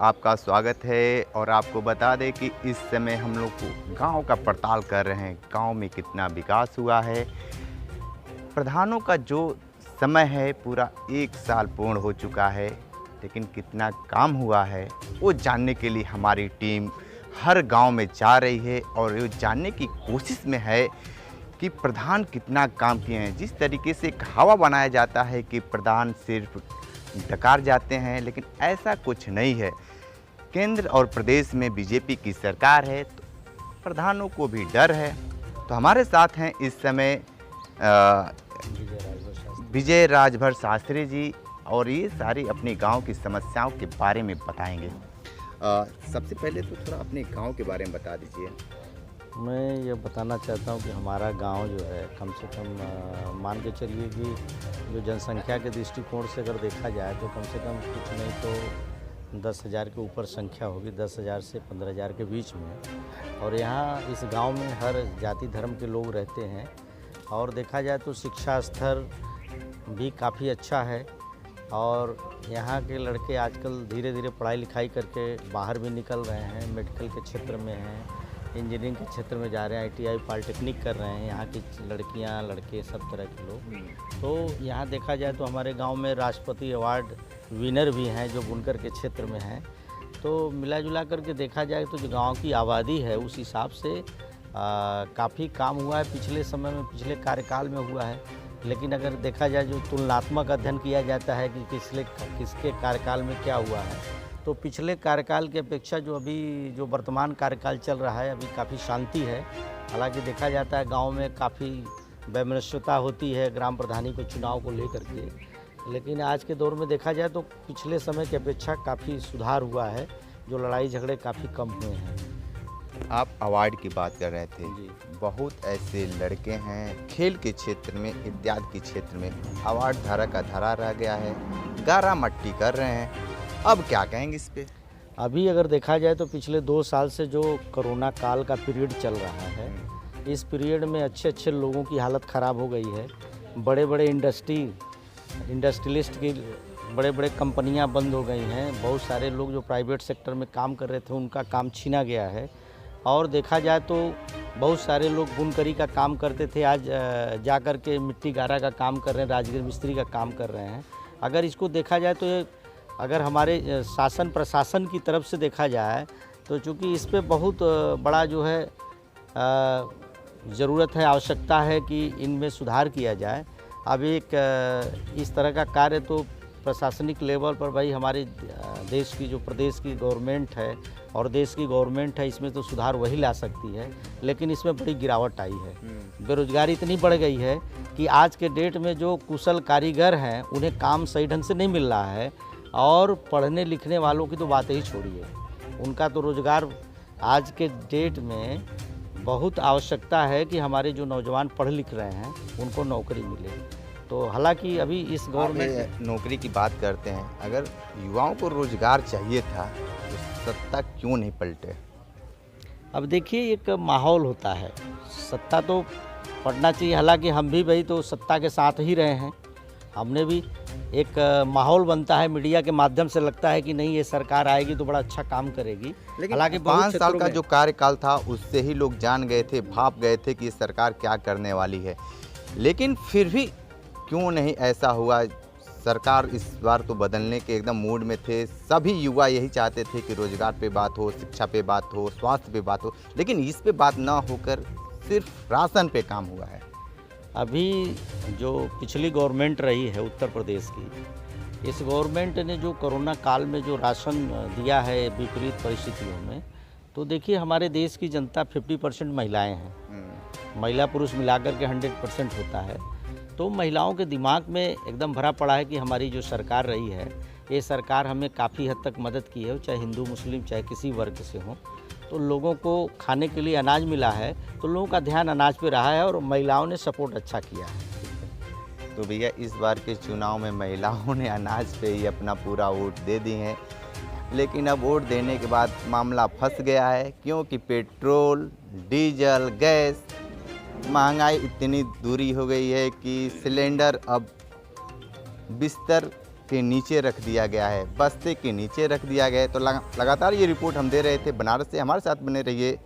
आपका स्वागत है। और आपको बता दें कि इस समय हम लोग को गांव का पड़ताल कर रहे हैं, गांव में कितना विकास हुआ है। प्रधानों का जो समय है पूरा 1 साल पूर्ण हो चुका है, लेकिन कितना काम हुआ है वो जानने के लिए हमारी टीम हर गांव में जा रही है और ये जानने की कोशिश में है कि प्रधान कितना काम किए हैं। जिस तरीके से कहावा बनाया जाता है कि प्रधान सिर्फ डकार जाते हैं, लेकिन ऐसा कुछ नहीं है। केंद्र और प्रदेश में बीजेपी की सरकार है तो प्रधानों को भी डर है। तो हमारे साथ हैं इस समय विजय राजभर शास्त्री जी, और ये सारी अपने गांव की समस्याओं के बारे में बताएंगे। सबसे पहले तो थोड़ा अपने गांव के बारे में बता दीजिए। मैं ये बताना चाहता हूँ कि हमारा गांव जो है कम से कम मान के चलिए कि जो जनसंख्या के दृष्टिकोण से अगर देखा जाए तो कम से कम कुछ नहीं तो 10,000 के ऊपर संख्या होगी, 10,000 से 15,000 के बीच में। और यहाँ इस गांव में हर जाति धर्म के लोग रहते हैं और देखा जाए तो शिक्षा स्तर भी काफ़ी अच्छा है। और यहाँ के लड़के आजकल धीरे धीरे पढ़ाई लिखाई करके बाहर भी निकल रहे हैं, मेडिकल के क्षेत्र में हैं, इंजीनियरिंग के क्षेत्र में जा रहे हैं, ITI पॉलिटेक्निक कर रहे हैं यहाँ की लड़कियाँ लड़के सब तरह के लोग। तो यहाँ देखा जाए तो हमारे गांव में राष्ट्रपति अवार्ड विनर भी हैं जो बुनकर के क्षेत्र में हैं। तो मिला जुला करके देखा जाए तो जो गांव की आबादी है उस हिसाब से काफ़ी काम हुआ है पिछले समय में, पिछले कार्यकाल में हुआ है। लेकिन अगर देखा जाए जो तुलनात्मक अध्ययन किया जाता है कि किसके कार्यकाल में क्या हुआ है, तो पिछले कार्यकाल की अपेक्षा जो वर्तमान कार्यकाल चल रहा है अभी काफ़ी शांति है। हालांकि देखा जाता है गांव में काफ़ी वैमनस्यता होती है ग्राम प्रधानी को चुनाव को लेकर के, लेकिन आज के दौर में देखा जाए तो पिछले समय की अपेक्षा काफ़ी सुधार हुआ है, जो लड़ाई झगड़े काफ़ी कम हुए हैं। आप अवार्ड की बात कर रहे थे, बहुत ऐसे लड़के हैं खेल के क्षेत्र में, इत्यादि के क्षेत्र में अवार्ड धारा का धारा रह गया है, गारा मट्टी कर रहे हैं। अब क्या कहेंगे इस पे? अभी अगर देखा जाए तो पिछले 2 साल से जो कोरोना काल का पीरियड चल रहा है, इस पीरियड में अच्छे लोगों की हालत ख़राब हो गई है। बड़े बड़े इंडस्ट्रियलिस्ट की बड़े कंपनियां बंद हो गई हैं। बहुत सारे लोग जो प्राइवेट सेक्टर में काम कर रहे थे उनका काम छीना गया है। और देखा जाए तो बहुत सारे लोग बुनकरी का काम करते थे, आज जा कर के मिट्टी गारा का काम कर रहे हैं, राजगीर मिस्त्री का काम कर रहे हैं। अगर इसको देखा जाए तो अगर हमारे शासन प्रशासन की तरफ से देखा जाए तो चूँकि इस पे बहुत बड़ा जो है ज़रूरत है, आवश्यकता है कि इनमें सुधार किया जाए। अब एक इस तरह का कार्य तो प्रशासनिक लेवल पर भाई हमारे देश की जो प्रदेश की गवर्नमेंट है और देश की गवर्नमेंट है, इसमें तो सुधार वही ला सकती है, लेकिन इसमें बड़ी गिरावट आई है। बेरोजगारी इतनी बढ़ गई है कि आज के डेट में जो कुशल कारीगर हैं उन्हें काम सही ढंग से नहीं मिल रहा है, और पढ़ने लिखने वालों की तो बात ही छोड़िए, उनका तो रोज़गार आज के डेट में बहुत आवश्यकता है कि हमारे जो नौजवान पढ़ लिख रहे हैं उनको नौकरी मिले। तो हालांकि अभी इस गवर्नमेंट नौकरी की बात करते हैं, अगर युवाओं को रोज़गार चाहिए था तो सत्ता क्यों नहीं पलटे? अब देखिए एक माहौल होता है, सत्ता तो पड़ना चाहिए। हालांकि हम भी भाई तो सत्ता के साथ ही रहे हैं, हमने भी एक माहौल बनता है मीडिया के माध्यम से, लगता है कि नहीं ये सरकार आएगी तो बड़ा अच्छा काम करेगी। लेकिन हालांकि 5 साल का जो कार्यकाल था उससे ही लोग जान गए थे, भाप गए थे कि ये सरकार क्या करने वाली है। लेकिन फिर भी क्यों नहीं ऐसा हुआ? सरकार इस बार तो बदलने के एकदम मूड में थे, सभी युवा यही चाहते थे कि रोजगार पे बात हो, शिक्षा पे बात हो, स्वास्थ्य पे बात हो, लेकिन इस पे बात ना होकर सिर्फ राशन पे काम हुआ है। अभी जो पिछली गवर्नमेंट रही है उत्तर प्रदेश की, इस गवर्नमेंट ने जो कोरोना काल में जो राशन दिया है विपरीत परिस्थितियों में, तो देखिए हमारे देश की जनता 50% महिलाएं हैं, महिला पुरुष मिलाकर के 100% होता है। तो महिलाओं के दिमाग में एकदम भरा पड़ा है कि हमारी जो सरकार रही है, ये सरकार हमें काफ़ी हद तक मदद की है, चाहे हिंदू मुस्लिम चाहे किसी वर्ग से हो। तो लोगों को खाने के लिए अनाज मिला है, तो लोगों का ध्यान अनाज पे रहा है और महिलाओं ने सपोर्ट अच्छा किया है। तो भैया इस बार के चुनाव में महिलाओं ने अनाज पे ही अपना पूरा वोट दे दी है, लेकिन अब वोट देने के बाद मामला फंस गया है, क्योंकि पेट्रोल, डीजल, गैस, महंगाई इतनी दूरी हो गई है कि सिलेंडर अब बिस्तर के नीचे रख दिया गया है, बस्ते के नीचे रख दिया गया है। तो लगातार ये रिपोर्ट हम दे रहे थे बनारस से। हमारे साथ बने रहिए।